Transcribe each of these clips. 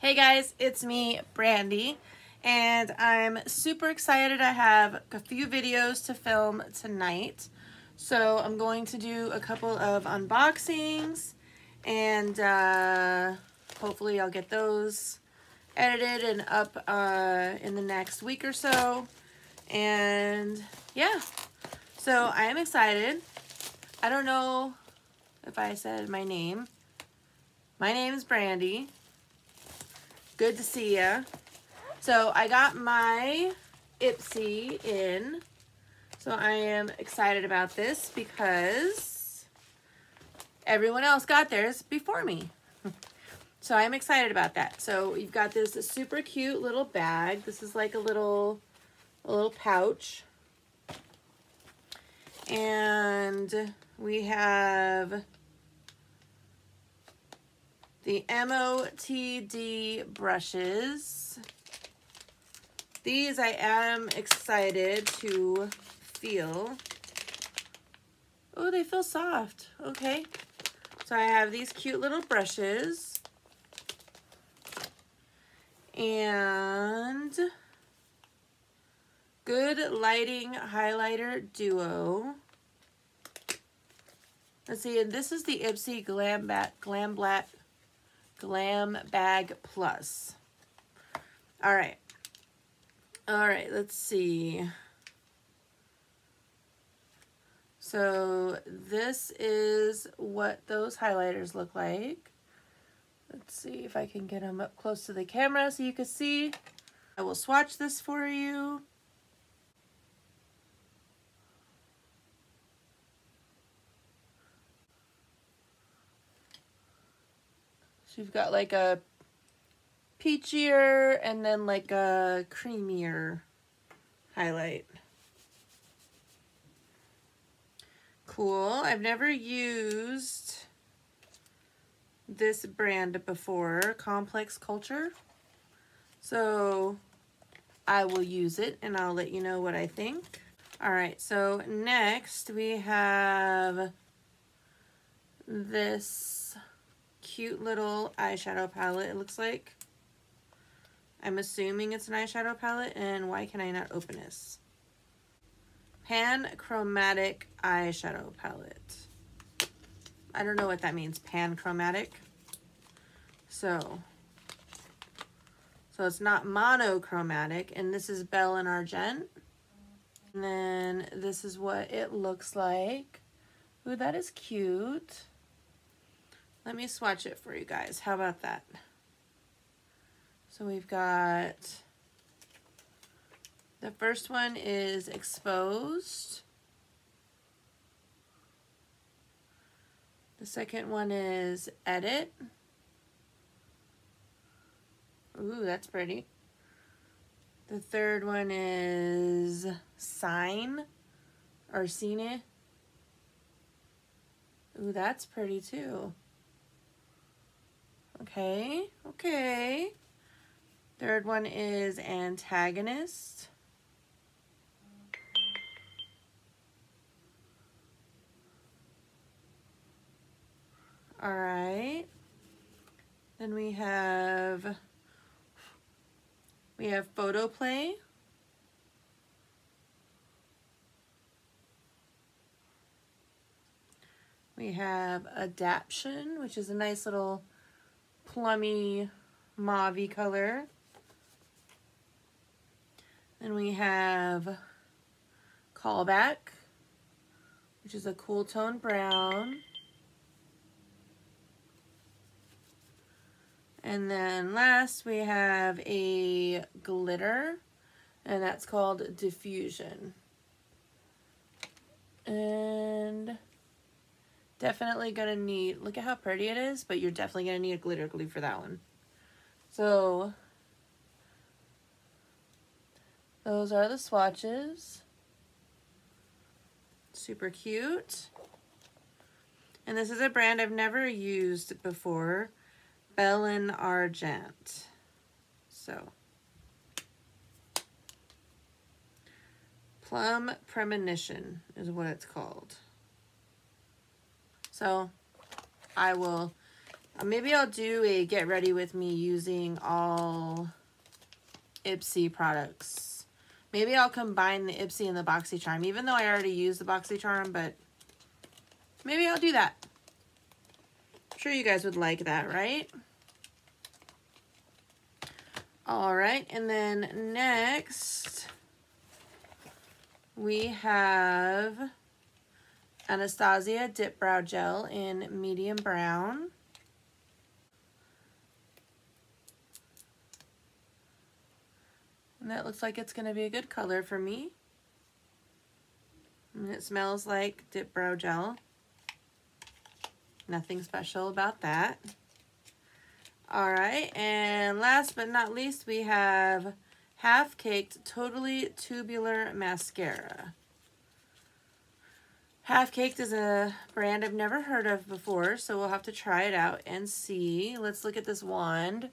Hey guys, it's me, Brandy, and I'm super excited. I have a few videos to film tonight. So I'm going to do a couple of unboxings, and hopefully I'll get those edited and up in the next week or so. And yeah, so I am excited. I don't know if I said my name. My name is Brandy. Good to see ya. So I got my Ipsy in. So I am excited about this because everyone else got theirs before me. So I'm excited about that. So you've got this super cute little bag. This is like a little pouch. And we have the MOTD brushes. These I am excited to feel. Oh, they feel soft. Okay. So I have these cute little brushes. And Good Lighting Highlighter Duo. Let's see, and this is the Ipsy Glam Bag Plus. All right, let's see. So this is what those highlighters look like. Let's see if I can get them up close to the camera so you can see. I will swatch this for you. So you've got like a peachier and then like a creamier highlight. Cool. I've never used this brand before, Complex Culture. So I will use it and I'll let you know what I think. All right, so next we have this cute little eyeshadow palette, it looks like. I'm assuming it's an eyeshadow palette, and why can I not open this? Pan-chromatic eyeshadow palette. I don't know what that means, pan-chromatic. So it's not monochromatic, and this is Belle and Argent. And then this is what it looks like. Ooh, that is cute. Let me swatch it for you guys. How about that? So we've got, the first one is Exposed. The second one is Edit. Ooh, that's pretty. The third one is Sign or Scene. Ooh, that's pretty too. Okay. Third one is Antagonist. All right. Then we have Photoplay. We have Adaption, which is a nice little plummy mauve-y color. Then we have Callback, which is a cool tone brown. And then last we have a glitter, and that's called Diffusion. And definitely gonna need, look at how pretty it is, but you're definitely gonna need a glitter glue for that one. So those are the swatches. Super cute. And this is a brand I've never used before, Belle and Argent. So Plum Premonition is what it's called. So I will Maybe I'll do a get ready with me using all Ipsy products. Maybe I'll combine the Ipsy and the boxycharm, even though I already use the boxycharm, but maybe I'll do that. I'm sure you guys would like that, right? All right, and then next we have Anastasia Dip Brow Gel in medium brown. And that looks like it's going to be a good color for me. And it smells like dip brow gel. Nothing special about that. All right, and last but not least, we have Half Caked Totally Tubular Mascara. Half Caked is a brand I've never heard of before, so we'll have to try it out and see. Let's look at this wand.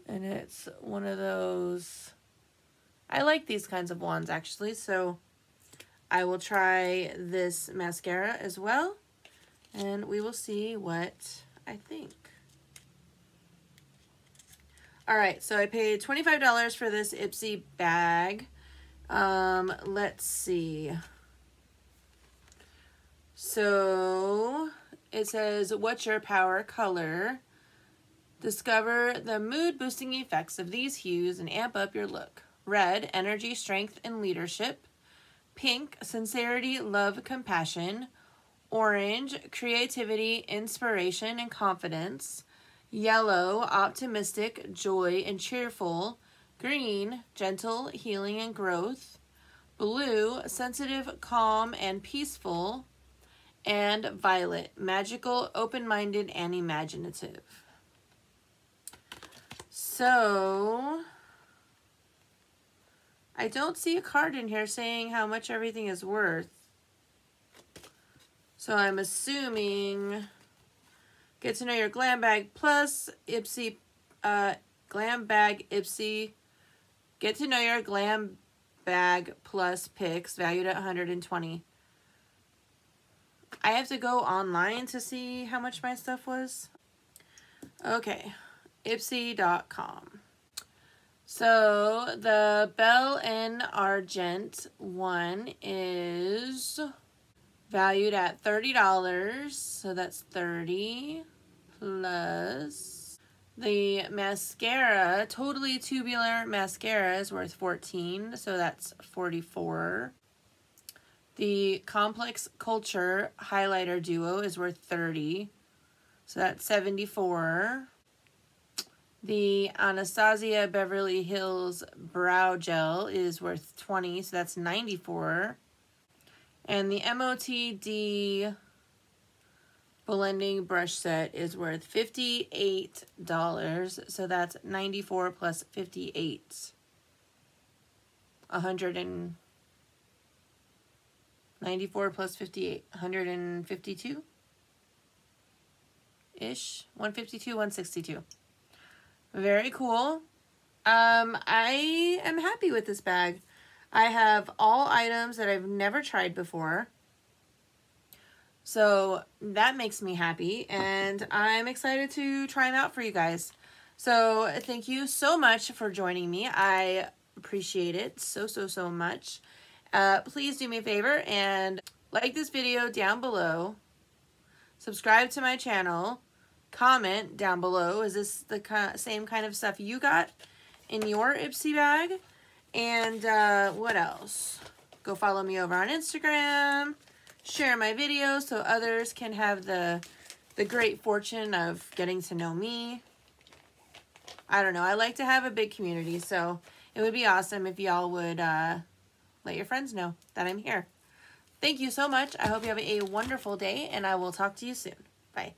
And it's one of those, I like these kinds of wands actually, so I will try this mascara as well, and we will see what I think. All right, so I paid $25 for this Ipsy bag. Let's see. So it says, what's your power color? Discover the mood-boosting effects of these hues and amp up your look. Red, energy, strength, and leadership. Pink, sincerity, love, compassion. Orange, creativity, inspiration, and confidence. Yellow, optimistic, joy, and cheerful. Green, gentle, healing, and growth. Blue, sensitive, calm, and peaceful. And violet, magical, open-minded, and imaginative. So, I don't see a card in here saying how much everything is worth. So I'm assuming get to know your glam bag plus Ipsy, glam bag Ipsy. Get to know your glam bag plus picks valued at $120. I have to go online to see how much my stuff was. Okay. Ipsy.com. So the Belle and Argent one is valued at $30. So that's 30 plus the mascara, Totally Tubular Mascara is worth 14. So that's 44. The Complex Culture Highlighter Duo is worth 30. So that's 74. The Anastasia Beverly Hills Brow Gel is worth 20, so that's 94. And the MOTD Blending Brush Set is worth $58, so that's 94 plus 58. 194 plus 58, 152-ish, 152, 162. Very cool. I am happy with this bag. I have all items that I've never tried before. So that makes me happy, and I'm excited to try them out for you guys. So thank you so much for joining me. I appreciate it so much. Please do me a favor and like this video down below. Subscribe to my channel. Comment down below, is this the same kind of stuff you got in your Ipsy bag? And what else? Go follow me over on Instagram. Share my videos so others can have the great fortune of getting to know me. I don't know. I like to have a big community, so it would be awesome if y'all would let your friends know that I'm here. Thank you so much. I hope you have a wonderful day, and I will talk to you soon. Bye.